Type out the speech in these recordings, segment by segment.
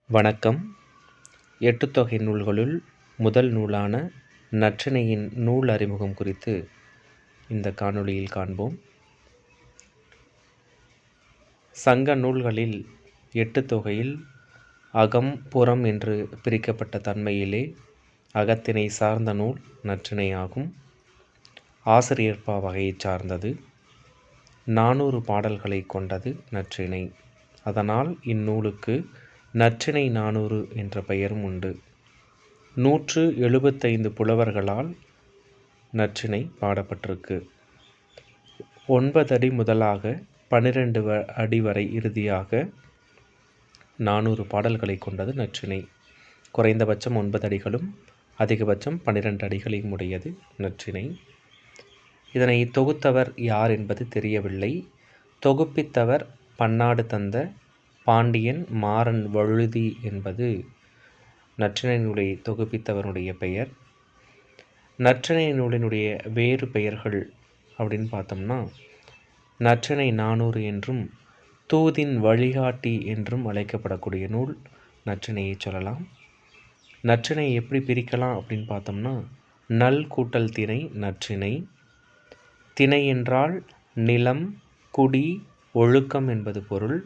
வணக்கம். எட்டுத்தொகை நூல்களுள் முதல் நூலான நற்றிணையின் நூல் அறிமுகம் குறித்து இந்த காணொளியில் காண்போம். சங்க நூல்களில் எட்டுத்தொகையில் அகம் புறம் என்று பிரிக்கப்பட்ட தன்மையிலே அகத்திணை சார்ந்த நூல் நற்றிணை ஆகும். ஆசிரியப்பா வகையைச் சார்ந்தது. 400 பாடல்களை கொண்டது நற்றிணை. அதனால் இந்நூலுக்கு நற்றிணை 400 என்ற பெயரும் உண்டு. 175 புலவர்களால் நற்றிணை பாடப்பட்டிருக்கு. 9 அடி முதலாக 12 அடி வரை இறுதியாக 400 பாடல்களை கொண்டது நற்றிணை. குறைந்தபட்சம் 9 அடிகளும் அதிகபட்சம் 12 அடிகளையும் உடையது நற்றிணை. இதனை தொகுத்தவர் யார் என்பது தெரியவில்லை. தொகுப்பித்தவர் பன்னாடு தந்த பாண்டியன் மாறன் வழுதி என்பது நற்றிணை நூலை தொகுப்பித்தவனுடைய பெயர். நற்றிணை நூலினுடைய வேறு பெயர்கள் அப்படின்னு பார்த்தோம்னா நற்றிணை 400 என்றும் தூதின் வழிகாட்டி என்றும் அழைக்கப்படக்கூடிய நூல் நற்றிணையை சொல்லலாம். நற்றினை எப்படி பிரிக்கலாம் அப்படின்னு பார்த்தோம்னா நல் கூட்டல் திணை நற்றிணை. திணை என்றால் நிலம், குடி, ஒழுக்கம் என்பது பொருள்.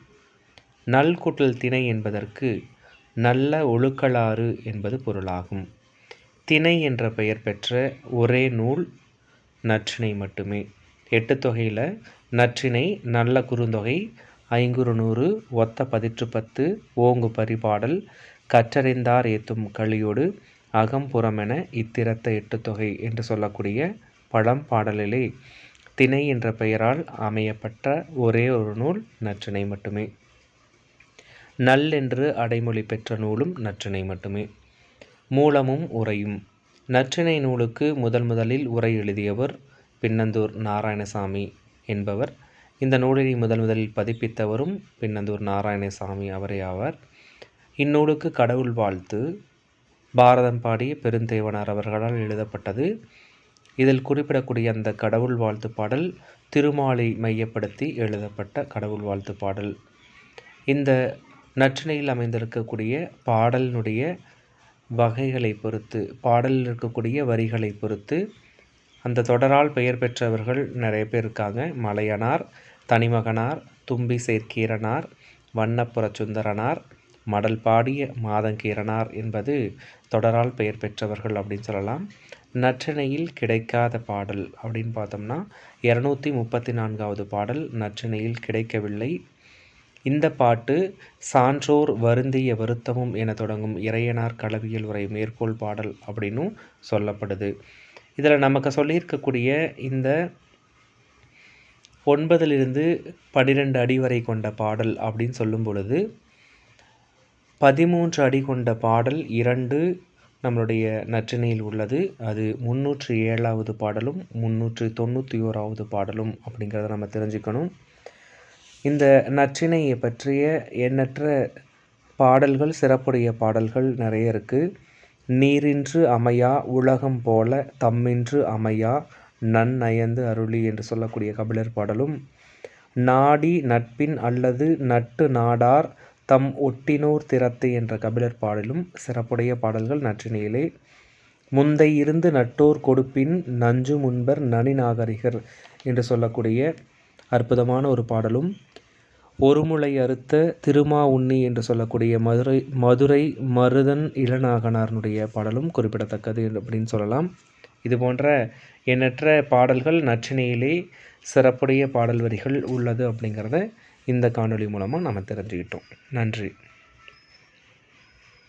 நல் கூட்டல் திணை என்பதற்கு நல்ல ஒழுக்கலாறு என்பது பொருளாகும். திணை என்ற பெயர் பெற்ற ஒரே நூல் நற்றிணை மட்டுமே. எட்டுத்தொகையில் நற்றிணை, நல்ல குறுந்தொகை, ஐங்குறுநூறு, ஒத்த பதிற்று 10, ஓங்கு பரிபாடல், கற்றறிந்தார் ஏத்தும் களியோடு, அகம்புறமென இத்திரத்த எட்டுத்தொகை என்று சொல்லக்கூடிய பழம்பாடலிலே திணை என்ற பெயரால் அமையப்பட்ட ஒரே ஒரு நூல் நற்றிணை மட்டுமே. நல் என்று அடைமொழி பெற்ற நூலும் நற்றிணை மட்டுமே. மூலமும் உரையும். நற்றிணை நூலுக்கு முதலில் உரை எழுதியவர் பின்னந்தூர் நாராயணசாமி என்பவர். இந்த நூலினை முதலில் பதிப்பித்தவரும் பின்னந்தூர் நாராயணசாமி அவரே ஆவார். இந்நூலுக்கு கடவுள் வாழ்த்து பாரதம் பாடிய பெருந்தேவனார் அவர்களால் எழுதப்பட்டது. இதில் குறிப்பிடக்கூடிய அந்த கடவுள் வாழ்த்து பாடல் திருமாலை மையப்படுத்தி எழுதப்பட்ட கடவுள் வாழ்த்து பாடல். இந்த நற்றிணையில் அமைந்திருக்கக்கூடிய பாடலினுடைய வகைகளை பொறுத்து, பாடலில் இருக்கக்கூடிய வரிகளை பொறுத்து அந்த தொடரால் பெயர் பெற்றவர்கள் நிறைய பேர் இருக்காங்க. மலையனார், தனிமகனார், தும்பி சேர்க்கீரனார், வண்ணப்புற சுந்தரனார், மடல் பாடிய மாதங்கீரனார் என்பது தொடரால் பெயர் பெற்றவர்கள் அப்படின்னு சொல்லலாம். நற்றிணையில் கிடைக்காத பாடல் அப்படின்னு பார்த்தோம்னா 234வது பாடல் நற்றிணையில் கிடைக்கவில்லை. இந்த பாட்டு சான்றோர் வருந்திய வருத்தமும் என தொடங்கும் இறையனார் களவியல் உரை மேற்கோள் பாடல் அப்படின்னும் சொல்லப்படுது. இதில் நமக்கு சொல்லியிருக்கக்கூடிய இந்த 9லிருந்து 12 அடி வரை கொண்ட பாடல் அப்படின்னு சொல்லும் பொழுது 13 அடி கொண்ட பாடல் 2 நம்மளுடைய நற்றிணையில் உள்ளது. அது 307வது பாடலும் 391வது பாடலும் அப்படிங்கிறத நம்ம தெரிஞ்சுக்கணும். இந்த நற்றிணையை பற்றிய எண்ணற்ற பாடல்கள், சிறப்புடைய பாடல்கள் நிறைய இருக்குது. நீரின்று அமையா உலகம் போல தம்மின்று அமையா நன்னயந்து அருளி என்று சொல்லக்கூடிய கபிலர் பாடலும், நாடி நட்பின் அல்லது நட்டு நாடார் தம் ஒட்டினோர் திறத்து என்ற கபிலர் பாடலும் சிறப்புடைய பாடல்கள் நற்றிணையிலே. முந்தை இருந்து நட்டோர் கொடுப்பின் நஞ்சு முன்பர் நனி நாகரிகர் என்று சொல்லக்கூடிய அற்புதமான ஒரு பாடலும், ஒருமுலை அறுத்த திருமா உண்ணி என்று சொல்லக்கூடிய மதுரை மருதன் இளநாகனாரனுடைய பாடலும் குறிப்பிடத்தக்கது அப்படின்னு சொல்லலாம். இது போன்ற எண்ணற்ற பாடல்கள் நற்றிணையிலே சிறப்புடைய பாடல் வரிகள் உள்ளது அப்படிங்கிறத இந்த காணொளி மூலமாக நம்ம தெரிஞ்சுக்கிட்டோம். நன்றி.